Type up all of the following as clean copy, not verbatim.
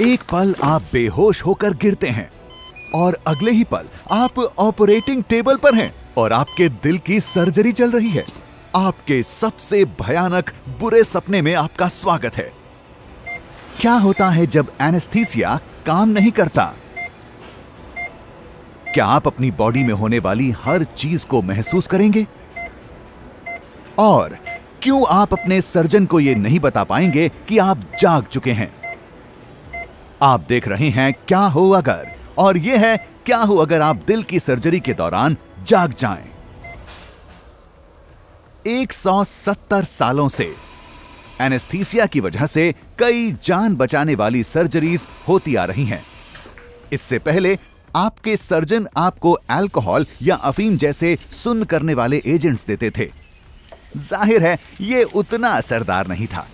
एक पल आप बेहोश होकर गिरते हैं और अगले ही पल आप ऑपरेटिंग टेबल पर हैं और आपके दिल की सर्जरी चल रही है। आपके सबसे भयानक बुरे सपने में आपका स्वागत है। क्या होता है जब एनेस्थीसिया काम नहीं करता? क्या आप अपनी बॉडी में होने वाली हर चीज को महसूस करेंगे? और क्यों आप अपने सर्जन को यह नहीं बता पाएंगे कि आप जाग चुके हैं? आप देख रहे हैं क्या हो अगर, और यह है क्या हो अगर आप दिल की सर्जरी के दौरान जाग जाएं। 170 सालों से एनेस्थीसिया की वजह से कई जान बचाने वाली सर्जरीज होती आ रही हैं। इससे पहले आपके सर्जन आपको अल्कोहल या अफीम जैसे सुन्न करने वाले एजेंट्स देते थे। जाहिर है यह उतना असरदार नहीं था।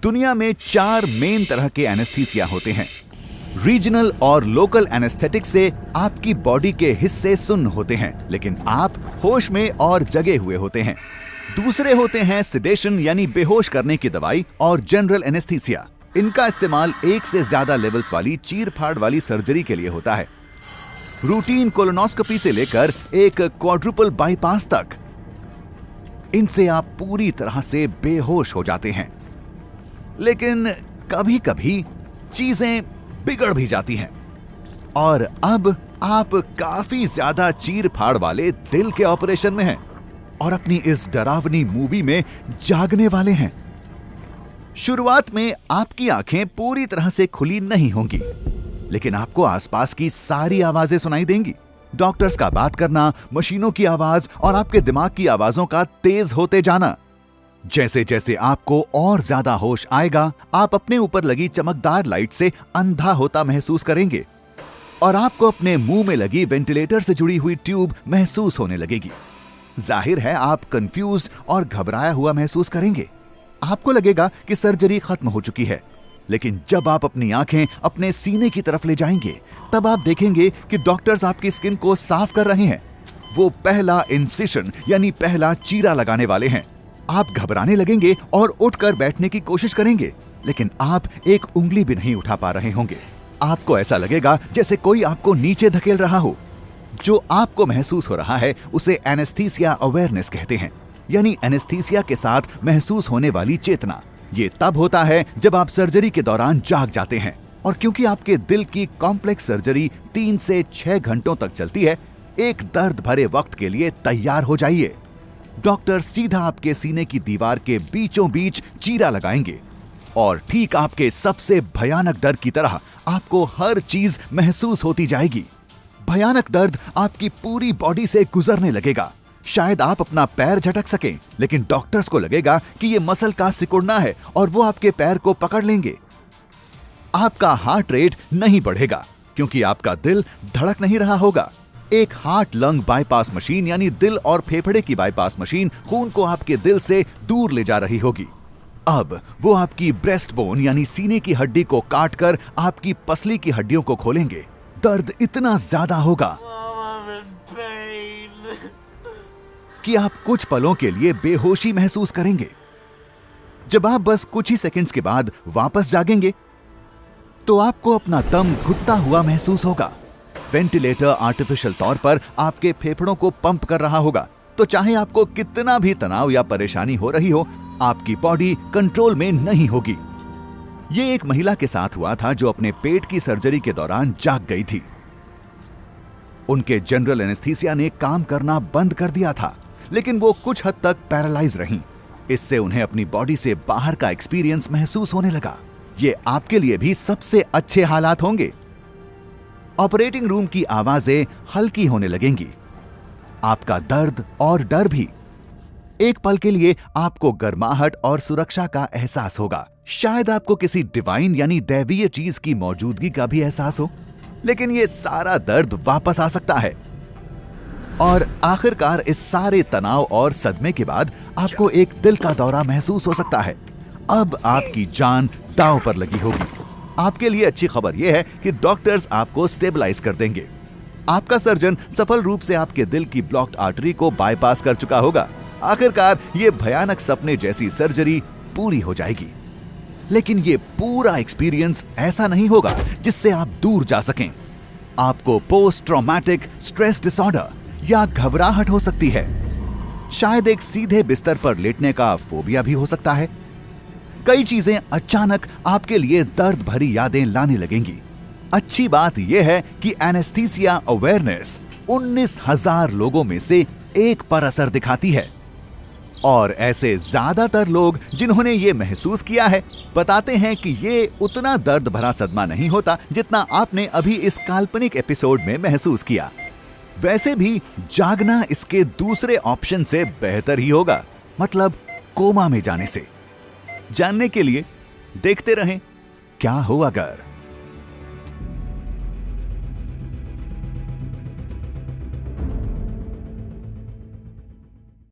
दुनिया में 4 मेन तरह के एनेस्थीसिया होते हैं। रीजनल और लोकल एनेस्थेटिक से आपकी बॉडी के हिस्से सुन्न होते हैं, लेकिन आप होश में और जगे हुए होते हैं। दूसरे होते हैं सिडेशन यानी बेहोश करने की दवाई और जनरल एनेस्थीसिया। इनका इस्तेमाल एक से ज्यादा लेवल्स वाली चीर-फाड़ वाली सर्जरी के लिए होता है। रूटीन कोलोनोस्कोपी से लेकर एक क्वाड्रुपल बाईपास तक, इनसे आप पूरी तरह से बेहोश हो जाते हैं। लेकिन कभी-कभी चीजें बिगड़ भी जाती हैं और अब आप काफी ज्यादा चीर-फाड़ वाले दिल के ऑपरेशन में हैं और अपनी इस डरावनी मूवी में जागने वाले हैं। शुरुआत में आपकी आंखें पूरी तरह से खुली नहीं होंगी, लेकिन आपको आसपास की सारी आवाजें सुनाई देंगी। डॉक्टर्स का बात करना, मशीनों की आवाज और आपके दिमाग की आवाजों का तेज होते जाना। जैसे जैसे आपको और ज्यादा होश आएगा, आप अपने ऊपर लगी चमकदार लाइट से अंधा होता महसूस करेंगे और आपको अपने मुंह में लगी वेंटिलेटर से जुड़ी हुई ट्यूब महसूस होने लगेगी। जाहिर है आप कंफ्यूज्ड और घबराया हुआ महसूस करेंगे। आपको लगेगा कि सर्जरी खत्म हो चुकी है, लेकिन जब आप अपनी आंखें अपने सीने की तरफ ले जाएंगे, तब आप देखेंगे कि डॉक्टर्स आपकी स्किन को साफ कर रहे हैं। वो पहला इंसिशन यानी पहला चीरा लगाने वाले हैं। आप घबराने लगेंगे और उठकर बैठने की कोशिश करेंगे, लेकिन आप एक उंगली भी नहीं उठा पा रहे होंगे। आपको ऐसा लगेगा जैसे कोई आपको नीचे धकेल रहा हो। जो आपको महसूस हो रहा है उसे एनेस्थीसिया अवेयरनेस कहते हैं, यानी एनेस्थीसिया के साथ महसूस होने वाली चेतना। ये तब होता है जब आप सर्जरी के दौरान जाग जाते हैं, और क्योंकि आपके दिल की कॉम्प्लेक्स सर्जरी 3 से 6 घंटों तक चलती है, एक दर्द भरे वक्त के लिए तैयार हो जाइए। डॉक्टर सीधा आपके सीने की दीवार के बीचों बीच चीरा लगाएंगे और ठीक आपके सबसे भयानक डर की तरह आपको हर चीज महसूस होती जाएगी। भयानक दर्द आपकी पूरी बॉडी से गुजरने लगेगा। शायद आप अपना पैर झटक सकें, लेकिन डॉक्टर्स को लगेगा कि ये मसल का सिकुड़ना है और वो आपके पैर को पकड़ लेंगे। आपका हार्ट रेट नहीं बढ़ेगा क्योंकि आपका दिल धड़क नहीं रहा होगा। एक हार्ट लंग बाईपास मशीन यानी दिल और फेफड़े की बाईपास मशीन खून को आपके दिल से दूर ले जा रही होगी। अब वो आपकी ब्रेस्ट बोन यानी सीने की हड्डी को काटकर आपकी पसली की हड्डियों को खोलेंगे। दर्द इतना ज्यादा होगा कि आप कुछ पलों के लिए बेहोशी महसूस करेंगे। जब आप बस कुछ ही सेकंड्स के बाद वापस जागेंगे, तो आपको अपना दम घुटता हुआ महसूस होगा। वेंटिलेटर आर्टिफिशियल तौर पर आपके फेफड़ों को पंप कर रहा होगा, तो चाहे आपको कितना भी तनाव या परेशानी हो रही हो, आपकी बॉडी कंट्रोल में नहीं होगी। ये एक महिला के साथ हुआ था जो अपने पेट की सर्जरी के दौरान जाग गई थी। उनके जनरल एनेस्थीसिया ने काम करना बंद कर दिया था, लेकिन वो कुछ हद तक पैरालाइज रहीं। इससे उन्हें अपनी बॉडी से बाहर का एक्सपीरियंस महसूस होने लगा। ये आपके लिए भी सबसे अच्छे हालात होंगे। ऑपरेटिंग रूम की आवाजें हल्की होने लगेंगी। आपका दर्द और डर भी। एक पल के लिए आपको गर्माहट और सुरक्षा का एहसास होगा। शायद आपको किसी डिवाइन यानी दैवीय चीज की मौजूदगी का भी एहसास हो, लेकिन ये सारा दर्द वापस आ सकता है। और आखिरकार इस सारे तनाव और सदमे के बाद आपको एक दिल का दौरा महसूस हो सकता है। अब आपकी जान दांव पर लगी होगी। आपके लिए अच्छी खबर यह है कि डॉक्टर्स आपको स्टेबलाइज कर देंगे। आपका सर्जन सफल रूप से आपके दिल की ब्लॉक्ड आर्टरी को बाईपास कर चुका होगा। आखिरकार ये भयानक सपने जैसी सर्जरी पूरी हो जाएगी। लेकिन ये पूरा एक्सपीरियंस ऐसा नहीं होगा जिससे आप दूर जा सकें। आपको पोस्ट ट्रॉमेटिक स्ट्रेस डिसऑर्डर या घबराहट हो सकती है। शायद एक सीधे बिस्तर पर लेटने का फोबिया भी हो सकता है। कई चीजें अचानक आपके लिए दर्द भरी यादें लाने लगेंगी। अच्छी बात यह है कि एनेस्थीसिया अवेयरनेस 19,000 लोगों में से एक पर असर दिखाती है, और ऐसे ज्यादातर लोग जिन्होंने ये महसूस किया है बताते हैं कि ये उतना दर्द भरा सदमा नहीं होता जितना आपने अभी इस काल्पनिक एपिसोड में महसूस किया। वैसे भी जागना इसके दूसरे ऑप्शन से बेहतर ही होगा, मतलब कोमा में जाने से। जानने के लिए देखते रहें क्या हो अगर।